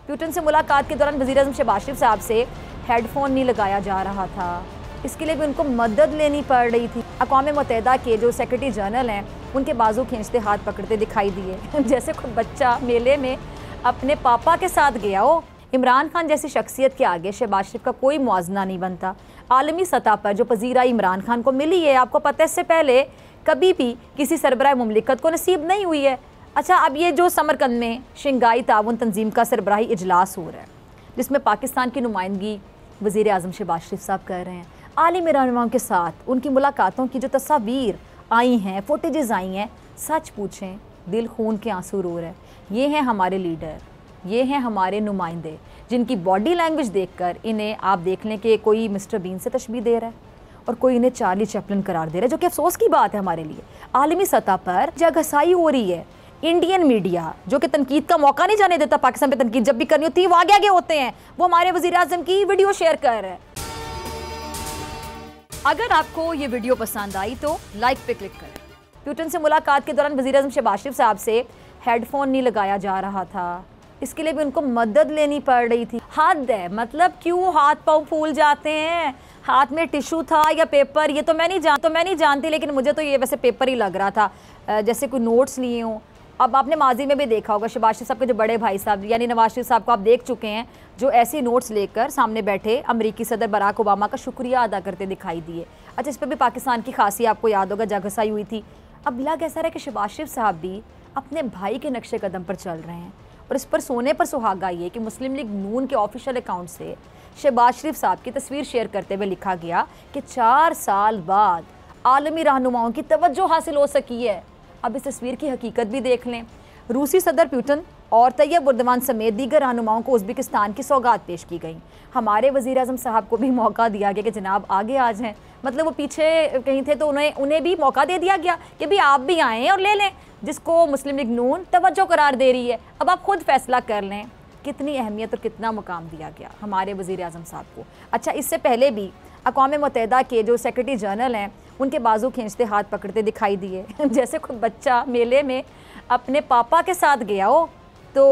Putin से मुलाकात के दौरान वज़ीर-ए-आज़म शहबाज शरीफ साहब से हेडफोन नहीं लगाया जा रहा था, इसके लिए भी उनको मदद लेनी पड़ रही थी। अक़वाम मुत्तहिदा के जो सेक्रेटरी जनरल हैं उनके बाजू खींचते हाथ पकड़ते दिखाई दिए जैसे कोई बच्चा मेले में अपने पापा के साथ गया हो। इमरान खान जैसी शख्सियत के आगे शहबाज शरीफ का कोई मुआवजा नहीं बनता। आलमी सतह पर जो पजीराई इमरान खान को मिली है, आपको पता है इससे पहले कभी भी किसी सरबराह मुमलिकत को नसीब नहीं हुई है। अच्छा, अब ये जो समरकंद में शंघाई ताउन तंजीम का सरबराही इजलास हो रहा है, जिसमें पाकिस्तान की नुमाइंदगी वज़ीर-ए-आज़म शहबाज शरीफ साहब कर रहे हैं, आलिमी रहनुमाओं के साथ उनकी मुलाकातों की जो तस्वीर आई हैं, फुटेजेस आई हैं, सच पूछें दिल खून के आंसू रो रहे हैं। ये हैं हमारे लीडर, ये हैं हमारे नुमाइंदे, जिनकी बॉडी लैंग्वेज देखकर इन्हें आप देख लें कि कोई मिस्टर बीन से तशबीह दे रहा है और कोई इन्हें चार्ली चैपलिन करार दे रहा है, जो कि अफसोस की बात है हमारे लिए। आलमी सतह पर जगहसाई हो रही है। इंडियन मीडिया जो कि तनकीद का मौका नहीं जाने देता, पाकिस्तान पे तनकीद जब भी करनी होती है वो आगे आगे होते हैं, वो हमारे वज़ीर-ए-आज़म की वीडियो शेयर कर रहे हैं। अगर आपको ये वीडियो पसंद आई तो लाइक पे क्लिक करें। प्यूटन से मुलाकात के दौरान वज़ीर-ए-आज़म शहबाज शरीफ साहब से हेडफोन नहीं लगाया जा रहा था, इसके लिए भी उनको मदद लेनी पड़ रही थी। हद है, मतलब क्यों हाथ पाँव फूल जाते हैं। हाथ में टिशू था या पेपर, ये तो मैं नहीं जानती, लेकिन मुझे तो ये वैसे पेपर ही लग रहा था, जैसे कोई नोट्स लिए हों। अब आपने माजी में भी देखा होगा शहबाज शरीफ साहब के जो बड़े भाई साहब यानी नवाज शरीफ साहब को आप देख चुके हैं, जो ऐसे नोट्स लेकर सामने बैठे अमरीकी सदर बराक ओबामा का शुक्रिया अदा करते दिखाई दिए। अच्छा, इस पर भी पाकिस्तान की खासी आपको याद होगा जगहसाई हुई थी। अब लग ऐसा है कि शहबाज शरीफ साहब भी अपने भाई के नक्शे कदम पर चल रहे हैं और इस पर सोने पर सुहागा ये कि मुस्लिम लीग नून के ऑफिशियल अकाउंट से शहबाज शरीफ साहब की तस्वीर शेयर करते हुए लिखा गया कि 4 साल बाद आलमी रहनुमाओं की तवज्जो हासिल हो सकी है। अब इस तस्वीर की हकीकत भी देख लें। रूसी सदर पुतिन और तैयब एर्दोगान समेत दीगर रहनुमाओं को उज़्बेकिस्तान की सौगात पेश की गई। हमारे वज़ीर-ए-आज़म साहब को भी मौका दिया गया कि जनाब आगे आ जाएं, मतलब वो पीछे कहीं थे तो उन्हें भी मौका दे दिया गया कि भी आप भी आएँ और ले लें, जिसको मुस्लिम लीग नून तवज्जो करार दे रही है। अब आप खुद फैसला कर लें कितनी अहमियत और कितना मुकाम दिया गया हमारे वज़ीर-ए-आज़म साहब को। अच्छा, इससे पहले भी अक़वाम मुत्तहिदा के जो सेक्रेटरी जनरल हैं उनके बाजू खींचते हाथ पकड़ते दिखाई दिए जैसे कोई बच्चा मेले में अपने पापा के साथ गया हो तो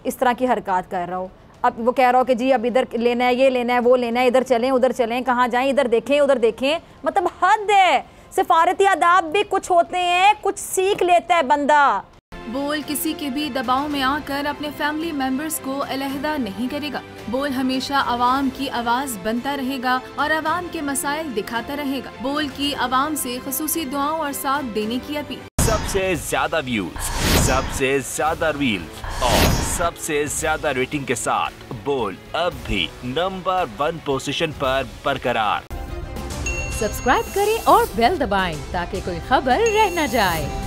इस तरह की हरकत कर रहा हो। अब वो कह रहा हो कि जी अब इधर लेना है, ये लेना है, वो लेना है, इधर चलें उधर चलें, कहाँ जाएं, इधर देखें उधर देखें, मतलब हद है। सिफारती आदाब भी कुछ होते हैं, कुछ सीख लेता है बंदा। बोल किसी के भी दबाव में आकर अपने फैमिली मेंबर्स को अलहदा नहीं करेगा। बोल हमेशा आवाम की आवाज बनता रहेगा और आवाम के मसाइल दिखाता रहेगा। बोल की आवाम से खुसूसी दुआओं और साथ देने की अपील। सबसे ज्यादा व्यूज, सबसे ज्यादा रील्स और सबसे ज्यादा रेटिंग के साथ बोल अब भी नंबर 1 पोजीशन पर बरकरार। सब्सक्राइब करें और बेल दबाएं ताकि कोई खबर रह न जाए।